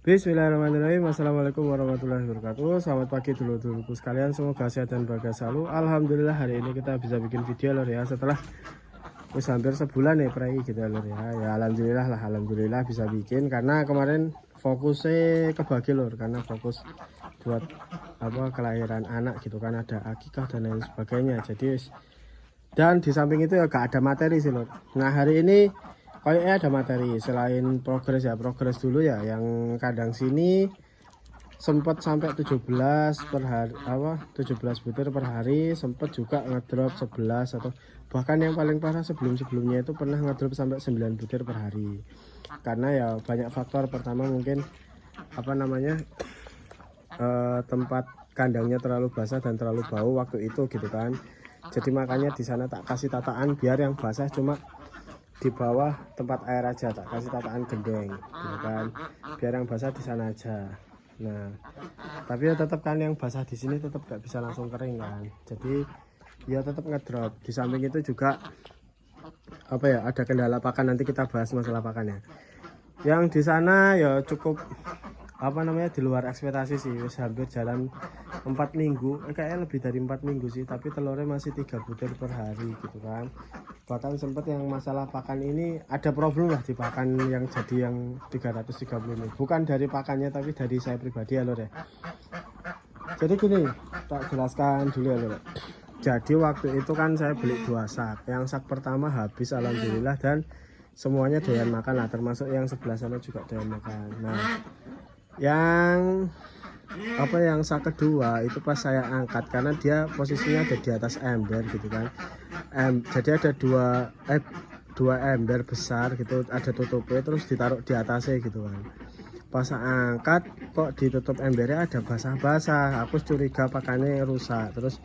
Bismillahirrahmanirrahim. Assalamualaikum warahmatullahi wabarakatuh. Selamat pagi dulur-dulurku sekalian, semoga sehat dan bahagia selalu. Alhamdulillah hari ini kita bisa bikin video lor ya, setelah hampir sebulan ya prai gitu lor ya. Ya alhamdulillah bisa bikin karena kemarin fokusnya kebagi lor, karena fokus buat kelahiran anak gitu kan, ada akikah dan lain sebagainya. Jadi dan di samping itu ya gak ada materi sih lor. Nah hari ini kayaknya ada materi selain progres dulu ya, yang kandang sini sempat sampai 17 per hari 17 butir per hari, sempat juga ngedrop 11 atau bahkan yang paling parah sebelumnya itu pernah ngedrop sampai 9 butir per hari. Karena ya banyak faktor, pertama mungkin tempat kandangnya terlalu basah dan terlalu bau waktu itu gitu kan. Jadi makanya di sana tak kasih tataan biar yang basah cuma di bawah tempat air aja, tak kasih tataan gendeng gitu kan, biar yang basah di sana aja. Nah tapi ya tetap kan yang basah di sini tetap gak bisa langsung kering kan, jadi ya tetap ngedrop. Di samping itu juga ada kendala pakan, nanti kita bahas masalah pakannya. Yang di sana ya cukup di luar ekspektasi sih, hampir jalan 4 minggu, kayaknya lebih dari 4 minggu sih, tapi telurnya masih 3 butir per hari gitu kan. Bahkan sempat yang masalah pakan ini ada problem lah di pakan, yang jadi yang 330 ini bukan dari pakannya tapi dari saya pribadi ya lor ya. Jadi gini, tak jelaskan dulu ya lor. Jadi waktu itu kan saya beli 2 sak, yang sak pertama habis alhamdulillah dan semuanya doyan makan lah, termasuk yang sebelah sana juga doyan makan. Nah yang sak kedua itu pas saya angkat, karena dia posisinya ada di atas ember gitu kan. Jadi ada dua ember besar gitu, ada tutupnya, terus ditaruh di atasnya gitu kan. Pas saya angkat kok ditutup embernya ada basah-basah, aku curiga pakannya rusak. Terus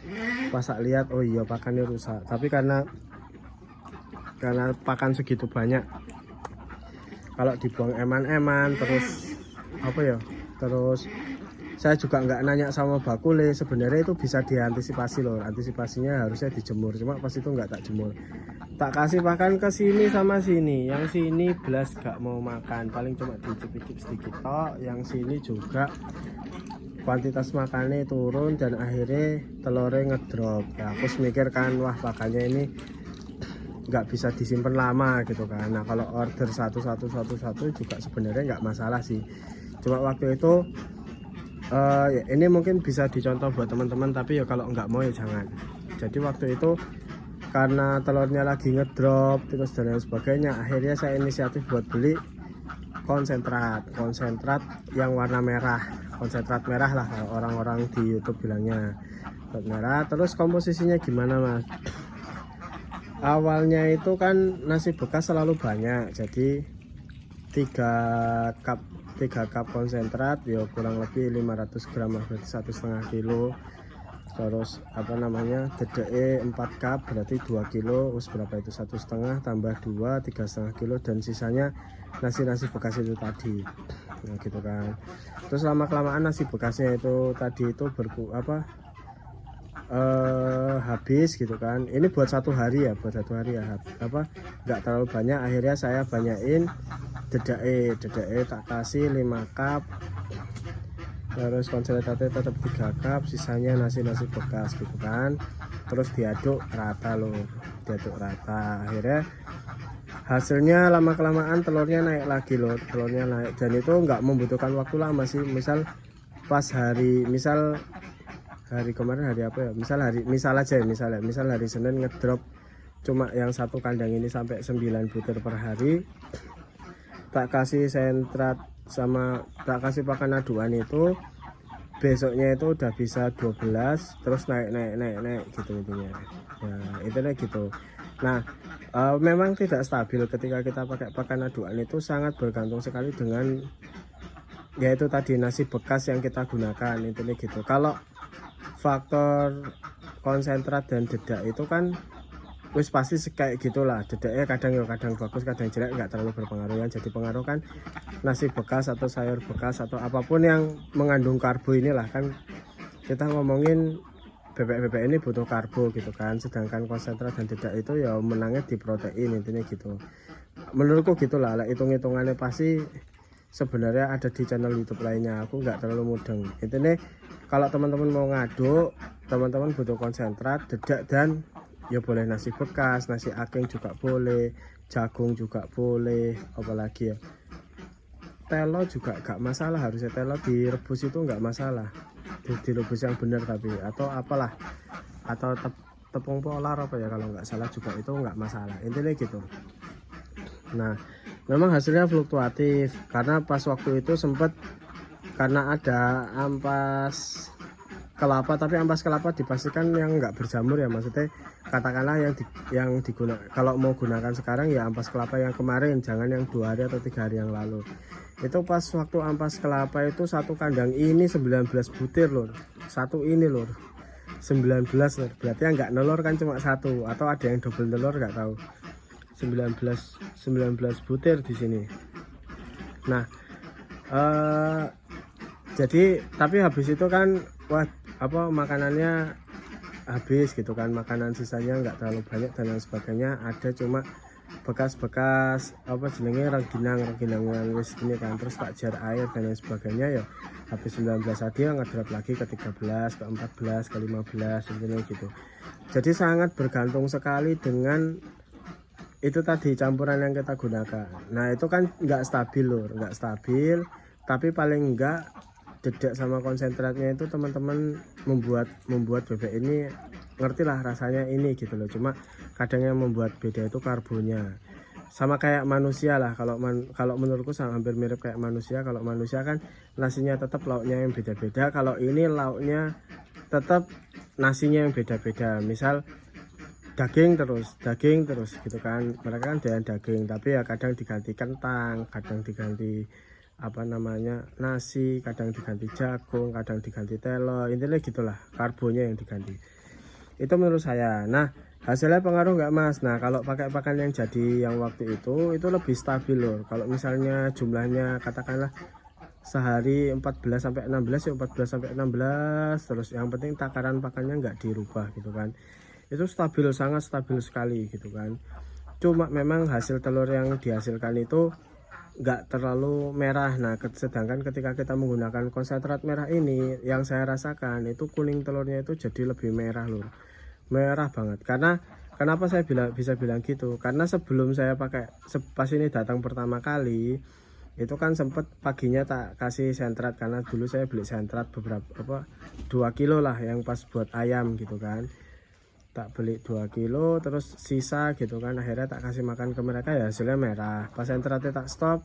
pas saya lihat, oh iya pakannya rusak, tapi karena pakan segitu banyak, kalau dibuang eman-eman terus saya juga nggak nanya sama bakule, sebenarnya itu bisa diantisipasi loh. Antisipasinya harusnya dijemur, cuma pas itu nggak tak jemur, tak kasih makan ke sini sama sini. Yang sini belas gak mau makan, paling cuma dicicip-cicip sedikit tok. Yang sini juga kuantitas makannya turun dan akhirnya telurnya ngedrop ya. Aku mikir kan, wah pakannya ini nggak bisa disimpan lama gitu kan. Nah kalau order satu juga sebenarnya nggak masalah sih, cuma waktu itu ya ini mungkin bisa dicontoh buat teman-teman, tapi ya kalau nggak mau ya jangan. Jadi waktu itu karena telurnya lagi ngedrop terus dan lain sebagainya, akhirnya saya inisiatif buat beli konsentrat yang warna merah, konsentrat merah lah kalau orang-orang di YouTube bilangnya merah. Terus komposisinya gimana mas? Awalnya itu kan nasi bekas selalu banyak, jadi 3 cup konsentrat ya kurang lebih 500 gram, berarti 1,5 kilo. Terus DDE 4 cup berarti 2 kilo, berapa itu 1,5 tambah 2 3,5 kilo, dan sisanya nasi bekas itu tadi. Nah gitu kan. Terus lama kelamaan nasi bekasnya itu tadi itu habis gitu kan. Ini buat satu hari ya, nggak terlalu banyak. Akhirnya saya banyain DDE tak kasih 5 cup, terus konsentratnya tetap 3 cup, sisanya nasi bekas gitu kan. Terus diaduk rata loh, akhirnya hasilnya lama kelamaan telurnya naik lagi loh, dan itu nggak membutuhkan waktu lama sih. Misal hari kemarin hari apa ya, misal hari Senin ngedrop cuma yang satu kandang ini sampai 9 butir per hari, tak kasih sentrat sama tak kasih pakan aduan, itu besoknya itu udah bisa 12, terus naik gitu intinya. Nah intinya gitu. Nah memang tidak stabil ketika kita pakai pakan aduan, itu sangat bergantung sekali dengan yaitu tadi nasi bekas yang kita gunakan, intinya gitu. Kalau faktor konsentrat dan dedak itu kan wis pasti kayak gitulah, dedeknya kadang bagus kadang jelek, nggak terlalu berpengaruh. Yang jadi pengaruh kan nasi bekas atau sayur bekas atau apapun yang mengandung karbo inilah. Kan kita ngomongin bebek ini butuh karbo gitu kan, sedangkan konsentrat dan dedak itu ya menangnya di protein, intinya gitu menurutku gitulah. Hitung-hitungannya pasti sebenarnya ada di channel YouTube lainnya, aku nggak terlalu mudeng. Intinya kalau teman-teman mau ngaduk, teman-teman butuh konsentrat, dedak, dan ya boleh nasi bekas, nasi aking juga boleh, jagung juga boleh, apalagi ya telo juga gak masalah, harusnya telo direbus itu nggak masalah, direbus yang benar tapi, atau apalah, atau tepung polar apa ya kalau nggak salah juga itu nggak masalah, intinya gitu. Nah memang hasilnya fluktuatif karena pas waktu itu sempat karena ada ampas kelapa, tapi ampas kelapa dipastikan yang nggak berjamur ya, maksudnya katakanlah yang digunakan kalau mau gunakan sekarang ya ampas kelapa yang kemarin, jangan yang 2 hari atau 3 hari yang lalu. Itu pas waktu ampas kelapa itu satu kandang ini 19 butir lur, satu ini lur 19 lur, berarti yang nggak nelur kan cuma satu, atau ada yang double telur nggak tahu. 19 butir di sini. Nah jadi tapi habis itu kan wah apa makanannya habis gitu kan, makanan sisanya nggak terlalu banyak dan lain sebagainya, ada cuma bekas-bekas apa jenenge rengginang wis gini kan, terus tak jar air dan lain sebagainya ya. Habis 19 tadi ngedrop lagi ke 13, ke 14, ke 15 intinya gitu. Jadi sangat bergantung sekali dengan itu tadi campuran yang kita gunakan. Nah itu kan nggak stabil lur, nggak stabil, tapi paling enggak dedak sama konsentratnya itu teman-teman membuat bebek ini ngerti lah rasanya ini gitu loh. Cuma kadang yang membuat beda itu karbonya, sama kayak manusia lah. Kalau menurutku sama hampir mirip kayak manusia. Kalau manusia kan nasinya tetap, lauknya yang beda-beda. Kalau ini lauknya tetap, nasinya yang beda-beda. Misal daging terus gitu kan, mereka kan doyan daging, tapi ya kadang diganti kentang, kadang diganti apa namanya nasi, kadang diganti jagung, kadang diganti telo, intinya gitulah, karbonya yang diganti. Itu menurut saya. Nah hasilnya pengaruh nggak mas? Nah kalau pakai pakan yang jadi yang waktu itu lebih stabil loh. Kalau misalnya jumlahnya katakanlah sehari 14 sampai 16 ya 14 sampai 16 terus, yang penting takaran pakannya nggak dirubah gitu kan, itu stabil, sangat stabil sekali gitu kan. Cuma memang hasil telur yang dihasilkan itu nggak terlalu merah. Nah sedangkan ketika kita menggunakan konsentrat merah ini, yang saya rasakan itu kuning telurnya itu jadi lebih merah loh, merah banget. Karena kenapa saya bisa bilang gitu, karena sebelum saya pakai pas ini datang pertama kali itu kan sempet paginya tak kasih sentrat, karena dulu saya beli sentrat beberapa 2 kilo lah yang pas buat ayam gitu kan, tak beli 2 kilo terus sisa gitu kan, akhirnya tak kasih makan ke mereka ya hasilnya merah. Pas sentratnya tak stop,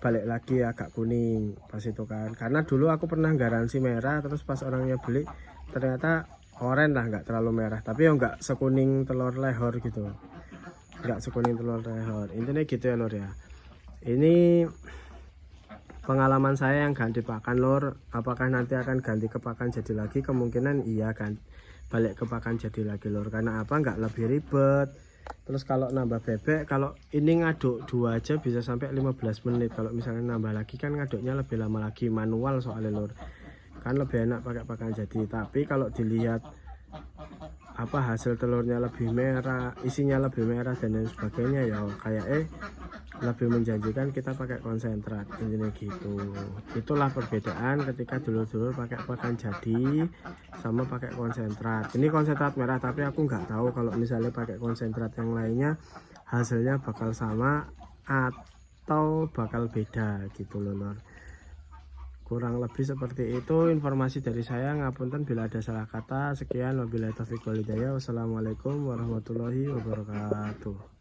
balik lagi agak kuning pas itu kan, karena dulu aku pernah garansi merah, terus pas orangnya beli ternyata oranye lah, nggak terlalu merah, tapi ya nggak sekuning telur lehor gitu, nggak sekuning telur lehor, intinya gitu ya lor ya. Ini pengalaman saya yang ganti pakan lor. Apakah nanti akan ganti ke pakan jadi lagi? Kemungkinan iya kan, balik ke pakan jadi lagi lor. Karena apa? Nggak lebih ribet. Terus kalau nambah bebek, kalau ini ngaduk 2 aja bisa sampai 15 menit. Kalau misalnya nambah lagi kan ngaduknya lebih lama lagi, manual soalnya lor, kan lebih enak pakai pakan jadi. Tapi kalau dilihat apa hasil telurnya lebih merah, isinya lebih merah dan lain sebagainya, ya kayak lebih menjanjikan kita pakai konsentrat, intinya gitu. Itulah perbedaan ketika dulur-dulur pakai pakan jadi sama pakai konsentrat. Ini konsentrat merah, tapi aku nggak tahu kalau misalnya pakai konsentrat yang lainnya hasilnya bakal sama atau bakal beda gitu loh lor. Kurang lebih seperti itu informasi dari saya. Ngapunten bila ada salah kata. Sekian, wabillahi taufiq wal hidayah. Wassalamualaikum warahmatullahi wabarakatuh.